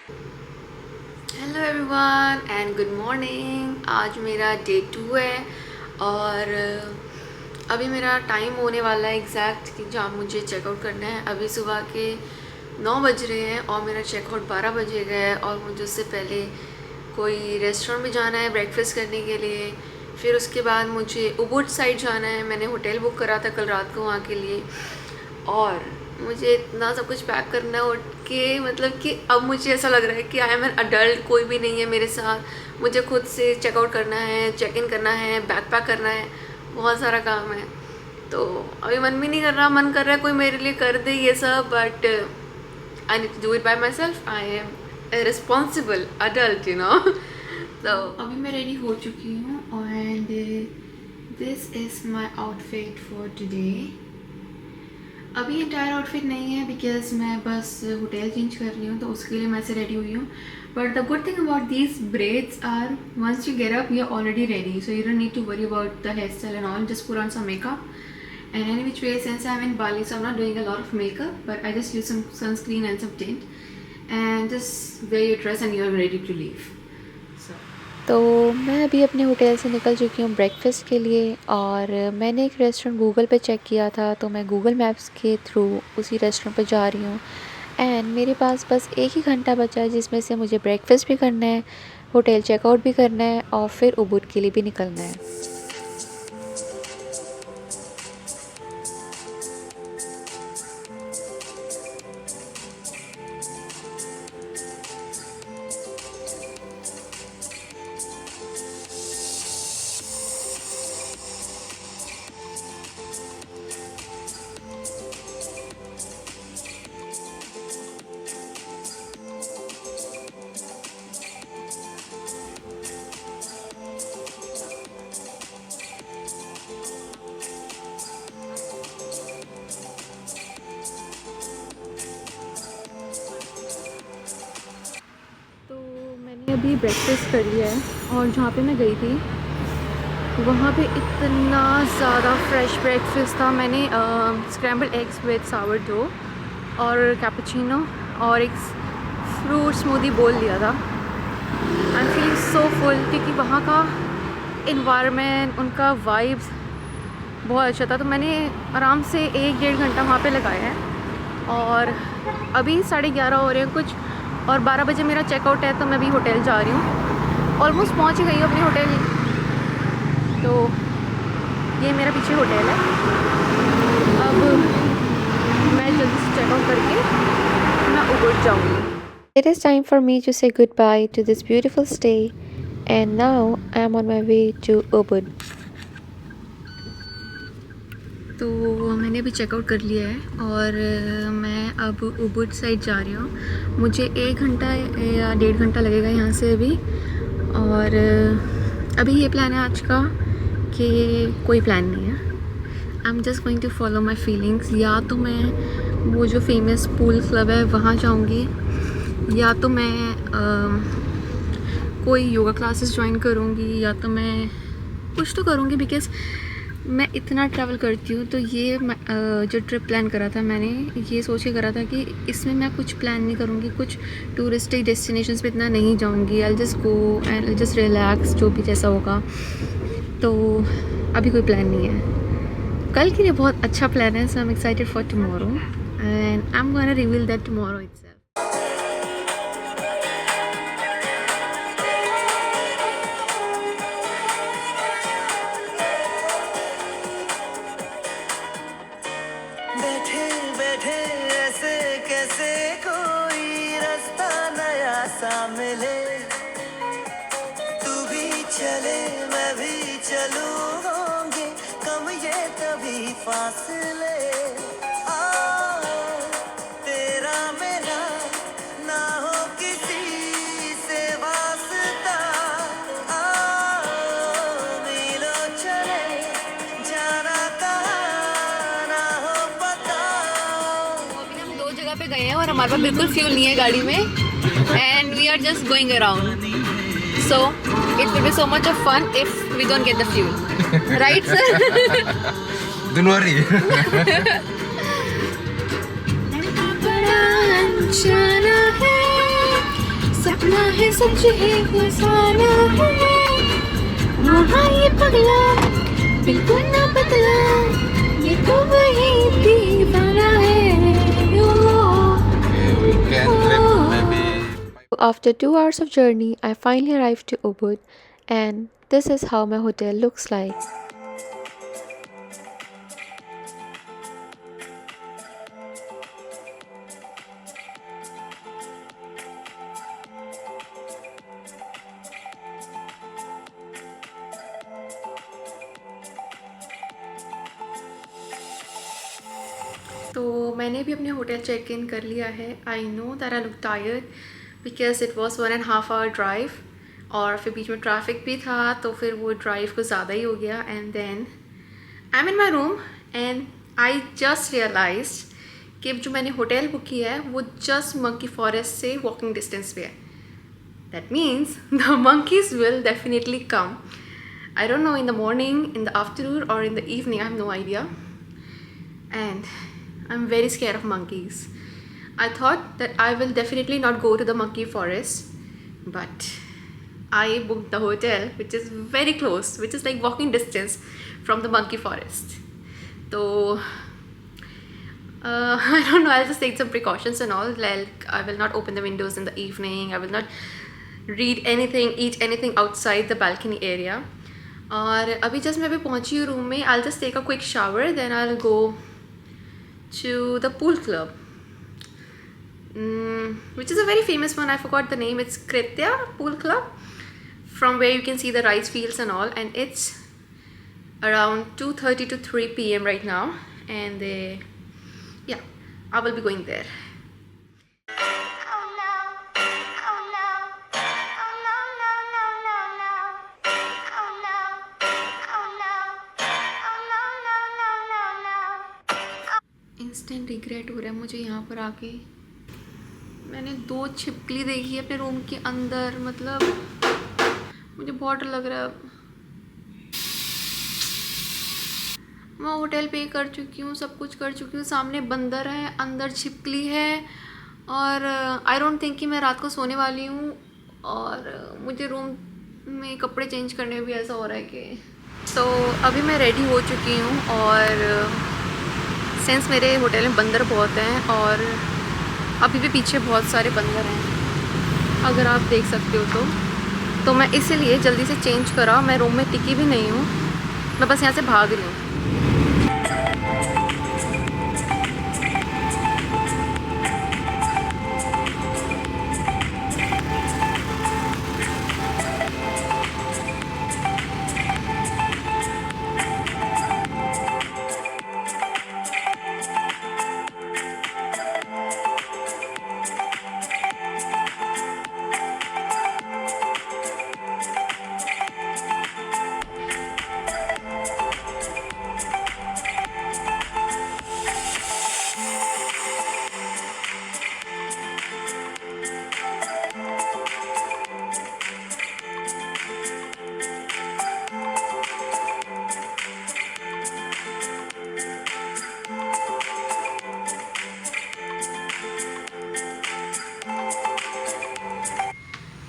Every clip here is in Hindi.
Hello everyone and good morning. आज मेरा डे 2 है और अभी मेरा टाइम होने वाला है एग्जैक्ट कि जहाँ मुझे चेकआउट करना है। अभी सुबह के 9 बज रहे हैं और मेरा चेकआउट 12 बजे गया है और मुझे उससे पहले कोई रेस्टोरेंट में जाना है ब्रेकफास्ट करने के लिए। फिर उसके बाद मुझे उबुड साइड जाना है। मैंने होटल बुक करा था कल रात को वहाँ के लिए और मुझे इतना सब कुछ पैक करना है उठ के, मतलब कि अब मुझे ऐसा लग रहा है कि आई एम एन अडल्ट, कोई भी नहीं है मेरे साथ। मुझे खुद से चेकआउट करना है, चेक इन करना है, बैग पैक करना है, बहुत सारा काम है। तो अभी मन भी नहीं कर रहा, मन कर रहा है कोई मेरे लिए कर दे ये सब, but I need to do it by myself. I am a responsible adult तो अभी मैं रेडी हो चुकी हूँ and this is my outfit for today. अभी इंटायर आउटफिट नहीं है बिकॉज मैं बस होटल चेंज कर रही हूँ, तो उसके लिए मैं ऐसे रेडी हुई हूँ। But the good thing about these braids are once you get up you are already ready, so you don't need to worry about the hair style and all, just put on some makeup and any which way since I'm in Bali, so I'm not doing a lot of makeup, but I just use some sunscreen and some tint and just wear your dress and you're ready to leave. तो मैं अभी अपने होटल से निकल चुकी हूँ ब्रेकफ़ास्ट के लिए और मैंने एक रेस्टोरेंट गूगल पे चेक किया था, तो मैं गूगल मैप्स के थ्रू उसी रेस्टोरेंट पे जा रही हूँ। एंड मेरे पास बस 1 ही घंटा बचा है जिसमें से मुझे ब्रेकफ़ास्ट भी करना है, होटल चेकआउट भी करना है और फिर उबुड के लिए भी निकलना है। अभी ब्रेकफास्ट कर लिया है और जहाँ पे मैं गई थी वहाँ पे इतना ज़्यादा फ्रेश ब्रेकफास्ट था। मैंने स्क्रैम्बल्ड एग्स विद सावरडो और कैपुचिनो और एक फ्रूट स्मूदी बोल लिया था। I am feeling so full क्योंकि वहाँ का इन्वायरमेंट, उनका वाइब्स बहुत अच्छा था। तो मैंने आराम से 1-1.5 घंटा वहाँ पे लगाया है और अभी 11:30 हो रहे हैं कुछ और 12 बजे मेरा चेकआउट है, तो मैं अभी होटल जा रही हूँ। ऑलमोस्ट पहुँच ही गई हूँ अपने होटल। तो ये मेरा पीछे होटल है। अब मैं जल्दी से चेकआउट करके मैं उबुड जाऊँगी। It is time for me to say goodbye to this beautiful stay and now I am on my way to Ubud. तो मैंने अभी चेकआउट कर लिया है और मैं अब उबुड साइड जा रही हूँ। मुझे 1 घंटा या 1.5 घंटा लगेगा यहाँ से अभी। और अभी ये प्लान है आज का कि कोई प्लान नहीं है। I am just going to follow my feelings. या तो मैं वो जो फेमस पूल क्लब है वहाँ जाऊँगी या तो मैं कोई योगा क्लासेस ज्वाइन करूँगी या तो मैं कुछ तो करूँगी। बिकॉज़ मैं इतना ट्रैवल करती हूँ तो ये जो ट्रिप प्लान करा था मैंने ये सोच के करा था कि इसमें मैं कुछ प्लान नहीं करूँगी, कुछ टूरिस्टिक डेस्टिनेशंस पे इतना नहीं जाऊँगी। I just go and just relax, जो भी जैसा होगा। तो अभी कोई प्लान नहीं है। कल के लिए बहुत अच्छा प्लान है, so I am excited for tomorrow and I am gonna reveal that tomorrow itself. बैठे बैठे ऐसे कैसे कोई रास्ता नया सा मिले, तू भी चले मैं भी चलूं, होंगे कम ये तभी फासले। तेरा मेरा ना हो किसी से वास्ता, मिलो चले जाना कहाँ ना हो पता। अभी हम 2 जगह पे गए हैं और हमारे पास बिल्कुल फ्यूल नहीं है गाड़ी में and we are just going around. So it will be so much of fun if we don't get the fuel, right, sir? Don't worry. जाना है सच ही फसाना है, वहाँ ये पगला बिल्कुल ना बदला, ये तो वही दीवाना है। We can trip maybe. After 2 hours of journey, I finally arrived to Ubud, and this is how my hotel looks like. तो मैंने भी अपने होटल चेक इन कर लिया है। I know that I look tired because it was 1.5 hour drive, और फिर बीच में ट्रैफिक भी था, तो फिर वो ड्राइव कुछ ज़्यादा ही हो गया। And then I am in my room and I just realise कि जो मैंने होटल बुक किया है वो जस्ट मंकी फॉरेस्ट से वॉकिंग डिस्टेंस पे है। That means the monkeys will definitely come. I don't know, in the morning, in the afternoon, or in the evening, I have no idea. And I'm very scared of monkeys. I thought that I will definitely not go to the monkey forest, but I booked the hotel which is very close, which is like walking distance from the monkey forest. So I don't know, I'll just take some precautions and all. Like, I will not open the windows in the evening, I will not read anything, eat anything outside the balcony area. और अभी जस्ट मैं अभी पहुंची हूँ रूम में। I'll just take a quick shower, then I'll go to the pool club, which is a very famous one. I forgot the name. It's Kritya Pool Club, from where you can see the rice fields and all. And it's around 2:30 to 3 p.m. right now. And yeah, I will be going there. Instant regret हो रहा है मुझे यहाँ पर आके। मैंने 2 छिपकली देखी है अपने रूम के अंदर, मतलब मुझे बहुत डर लग रहा है। मैं होटल पे कर चुकी हूँ, सब कुछ कर चुकी हूँ, सामने बंदर है, अंदर छिपकली है, और आई डोंट थिंक कि मैं रात को सोने वाली हूँ। और मुझे रूम में कपड़े चेंज करने में भी ऐसा हो रहा है कि तो अभी मैं रेडी हो चुकी हूँ। और सेंस मेरे होटल में बंदर बहुत हैं, और अभी भी पीछे बहुत सारे बंदर हैं, अगर आप देख सकते हो तो मैं इसीलिए जल्दी से चेंज करा। मैं रूम में टिकी भी नहीं हूँ, मैं बस यहाँ से भाग रही हूँ।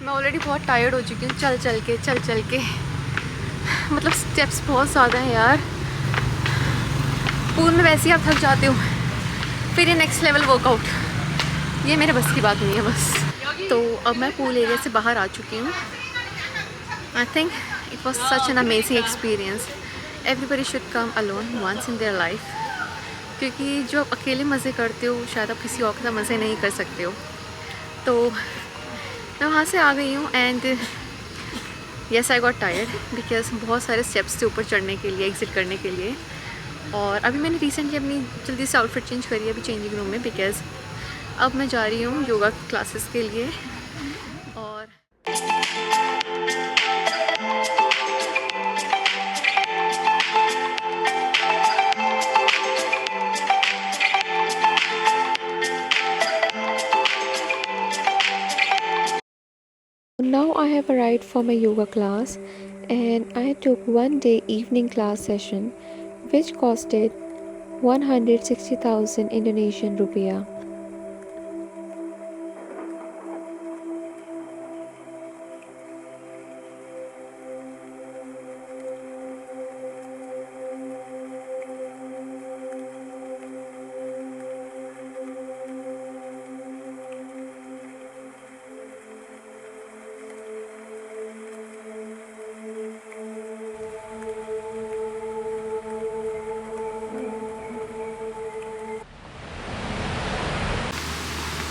मैं ऑलरेडी बहुत टायर्ड हो चुकी हूँ चल चल के मतलब स्टेप्स बहुत ज़्यादा हैं यार। पूल में वैसे ही आप थक जाते हो, फिर ये नेक्स्ट लेवल वर्कआउट, ये मेरे बस की बात नहीं है बस। तो अब मैं पूल एरिया से बाहर आ चुकी हूँ। I think it was such an amazing experience. Everybody should come alone once in their life, क्योंकि जो आप अकेले मज़े करते हो शायद आप किसी और के साथ मज़े नहीं कर सकते हो। तो मैं वहाँ से आ गई हूँ and yes I got tired because बहुत सारे स्टेप्स थे ऊपर चढ़ने के लिए, एग्ज़िट करने के लिए। और अभी मैंने रिसेंटली अपनी जल्दी से आउटफिट चेंज करी है अभी चेंजिंग रूम में, बिकॉज अब मैं जा रही हूँ योगा क्लासेस के लिए। और Now I have arrived for my yoga class, and I took 1-day evening class session which costed 160,000 Indonesian rupiah.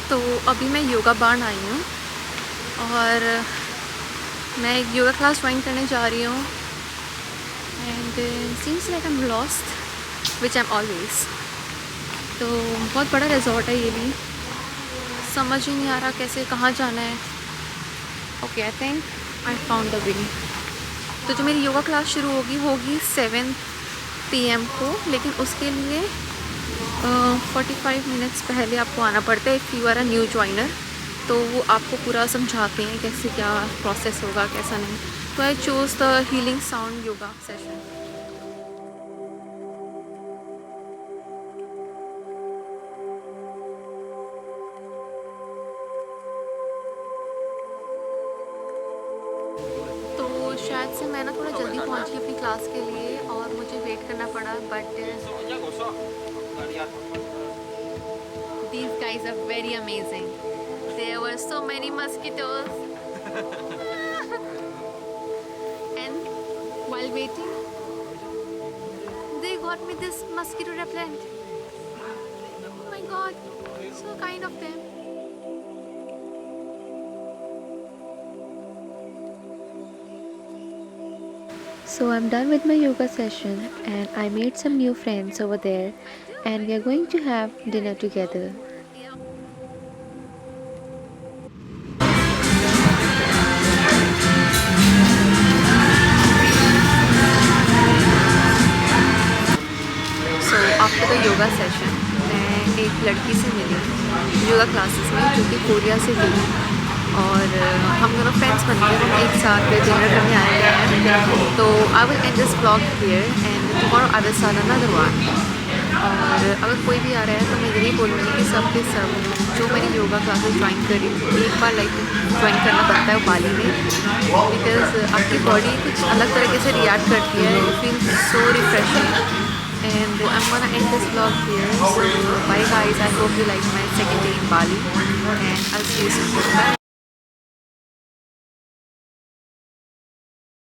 तो अभी मैं योगा बार्न आई हूँ और मैं एक योगा क्लास ज्वाइन करने जा रही हूँ and seems like I am lost which I am always. तो बहुत बड़ा रिजॉर्ट है ये भी, समझ ही नहीं आ रहा कैसे कहाँ जाना है। Okay I think I found the way. तो जो मेरी योगा क्लास शुरू होगी 7 PM को, लेकिन उसके लिए 45 मिनट्स पहले आपको आना पड़ता है if you are a new joiner. तो वो आपको पूरा समझाते हैं कैसे क्या प्रोसेस होगा कैसा नहीं। तो I choose the healing sound yoga session. तो शायद से मैं ना थोड़ा जल्दी पहुंच गई अपनी क्लास के लिए और मुझे वेट करना पड़ा, but these guys are very amazing. There were so many mosquitoes. And while waiting, they got me this mosquito repellent. Oh my god, so kind of them. So I'm done with my yoga session and I made some new friends over there and we are going to have dinner together. So after the yoga session, मैं एक लड़की से मिली योगा क्लासेस में जो कि कोरिया से थी और हम दोनों फ्रेंड्स बन गए। हम एक साथ डिनर करने आए हैं। तो I will and this blog here and tomorrow I will start another one. और अगर कोई भी आ रहा है तो मैं यही बोलूँगी कि सब के सब जो मैंने योगा क्लासेस ज्वाइन करी एक बार लाइक ज्वाइन करना बनता है बाली में, बिकॉज आपकी बॉडी कुछ अलग तरीके से रिएक्ट करती है। You feel so refreshing. And I'm gonna end this vlog here. So bye guys, I hope you like my second day in Bali and I'll see you soon. Bye.